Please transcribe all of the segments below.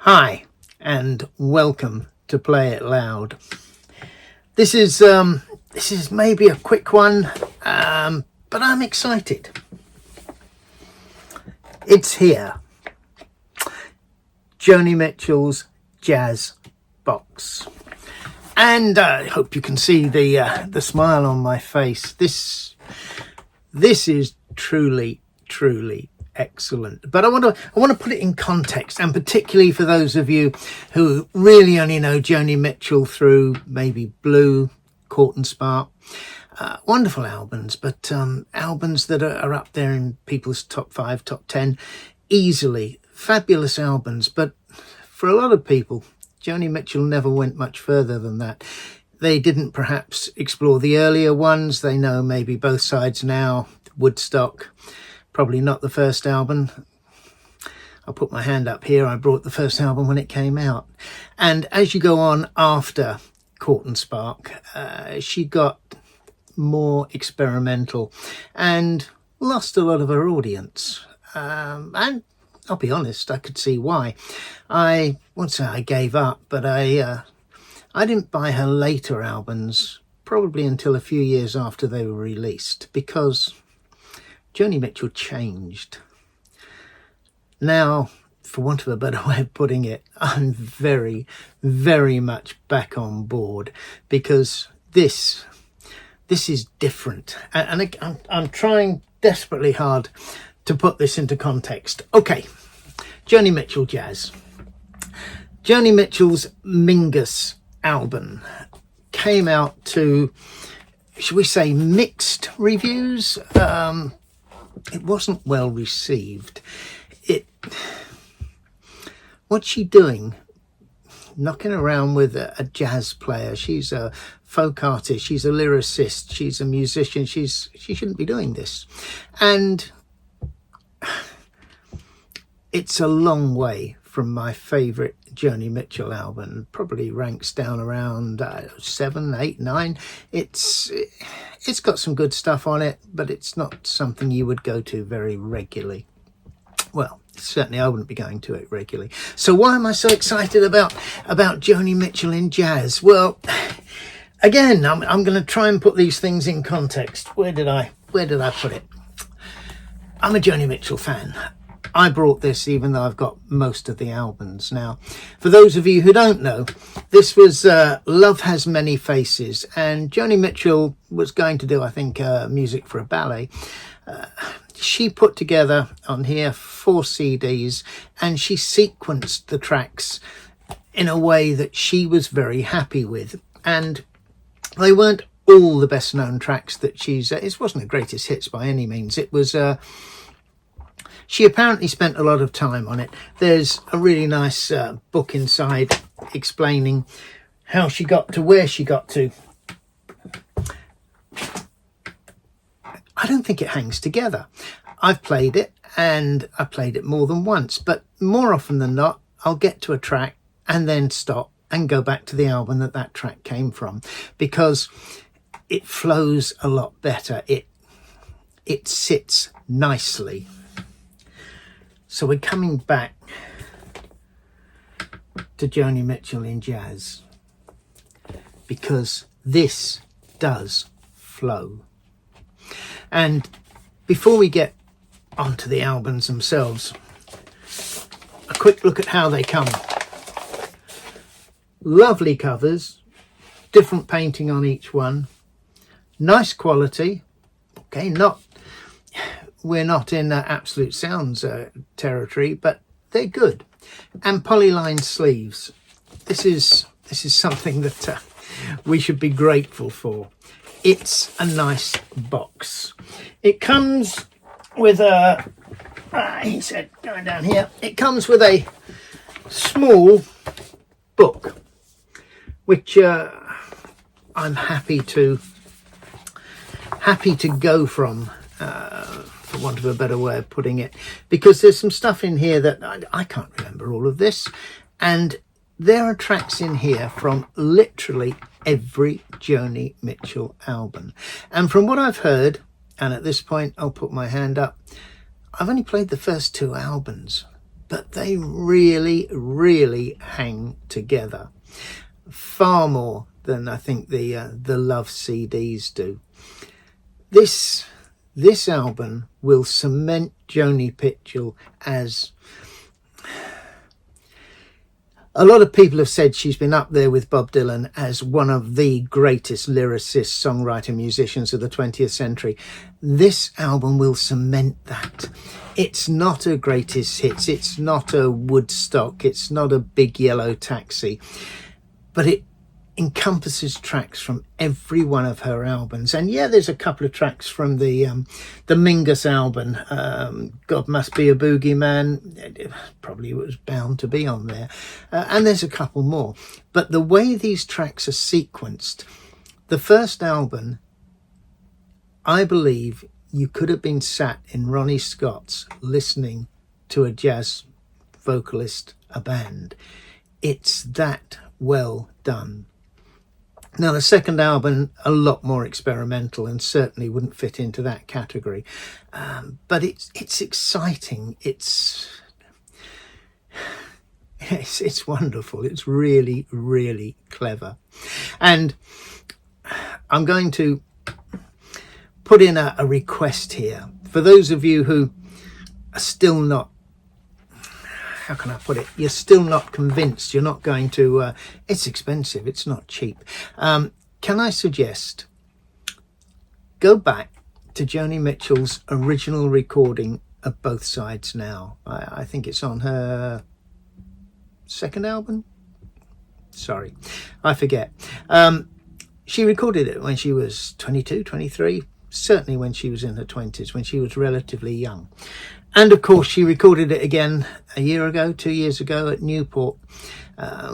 Hi, and welcome to Play It Loud. This is maybe a quick one, but I'm excited. It's here. Joni Mitchell's Jazz Box. And I hope you can see the smile on my face. This is truly excellent, but I want to put it in context, and particularly for those of you who really only know Joni Mitchell through maybe Blue, Court and Spark. Wonderful albums, but albums that are up there in people's top 5, top 10 easily. Fabulous albums, but for a lot of people, Joni Mitchell never went much further than that. They didn't perhaps explore the earlier ones. They know maybe Both Sides Now, Woodstock. Probably not the first album. I'll put my hand up here. I brought the first album when it came out. And as you go on after Court and Spark, she got more experimental and lost a lot of her audience. And I'll be honest, I could see why. I won't say I gave up, but I didn't buy her later albums probably until a few years after they were released, because Joni Mitchell changed. Now, for want of a better way of putting it, I'm very much back on board, because this is different. And I'm trying desperately hard to put this into context. Okay, Joni Mitchell Jazz. Joni Mitchell's Mingus album came out to, should we say, mixed reviews. It wasn't well received. What's she doing? Knocking around with a jazz player. She's a folk artist. She's a lyricist. She's a musician. She shouldn't be doing this. And it's a long way from my favourite Joni Mitchell album. Probably ranks down around 7, 8, 9. It's got some good stuff on it, but it's not something you would go to very regularly. Well, certainly I wouldn't be going to it regularly. So why am I so excited about Joni Mitchell in jazz? Well, again, I'm going to try and put these things in context. Where did I put it? I'm a Joni Mitchell fan. I brought this even though I've got most of the albums. Now, for those of you who don't know, this was Love Has Many Faces, and Joni Mitchell was going to do, I think, music for a ballet. She put together on here 4 CDs, and she sequenced the tracks in a way that she was very happy with. And they weren't all the best known tracks that it wasn't a greatest hits by any means. It was she apparently spent a lot of time on it. There's a really nice book inside explaining how she got to where she got to. I don't think it hangs together. I've played it, and I played it more than once, but more often than not, I'll get to a track and then stop and go back to the album that track came from, because it flows a lot better. It sits nicely. So we're coming back to Joni Mitchell in jazz, because this does flow. And before we get onto the albums themselves, a quick look at how they come. Lovely covers, different painting on each one, nice quality. Okay, we're not in Absolute Sounds territory, but they're good. And polyline sleeves. This is something that we should be grateful for. It's a nice box. It comes with he said, going down here, it comes with a small book, which I'm happy to go from, for want of a better way of putting it, because there's some stuff in here that I can't remember all of this, and there are tracks in here from literally every Joni Mitchell album. And from what I've heard, and at this point I'll put my hand up, I've only played the first 2 albums, but they really, really hang together. Far more than I think the Love CDs do. This album will cement Joni Mitchell as... A lot of people have said she's been up there with Bob Dylan as one of the greatest lyricists, songwriter, musicians of the 20th century. This album will cement that. It's not a greatest hits, it's not a Woodstock, it's not a Big Yellow Taxi, but it encompasses tracks from every one of her albums. And yeah, there's a couple of tracks from the Mingus album, God Must Be a Boogeyman, probably was bound to be on there, and there's a couple more. But the way these tracks are sequenced, the first album, I believe you could have been sat in Ronnie Scott's listening to a jazz vocalist, a band. It's that well done. Now, the second album, a lot more experimental and certainly wouldn't fit into that category. But it's exciting. It's wonderful. It's really, really clever. And I'm going to put in a request here. For those of you who are still not, how can I put it? You're still not convinced. You're not going to, it's expensive. It's not cheap. Can I suggest go back to Joni Mitchell's original recording of Both Sides Now. I think it's on her second album. Sorry, I forget. She recorded it when she was 22, 23, certainly when she was in her 20s, when she was relatively young. And of course, she recorded it again a year ago, 2 years ago at Newport,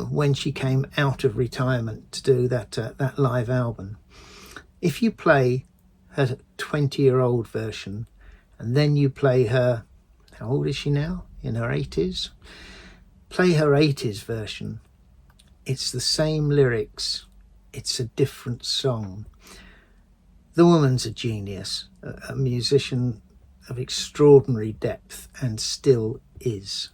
when she came out of retirement to do that live album. If you play her 20-year-old version, and then you play her, how old is she now? In her 80s? Play her 80s version. It's the same lyrics. It's a different song. The woman's a genius, a musician of extraordinary depth, and still is.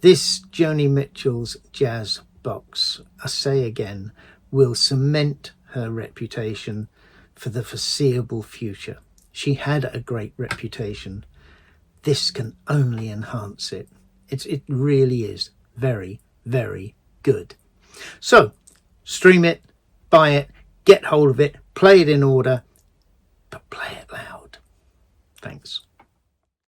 This Joni Mitchell's jazz box, I say again, will cement her reputation for the foreseeable future. She had a great reputation. This can only enhance it. It really is very, very good. So, stream it, buy it, get hold of it, play it in order, but play it loud. Thanks.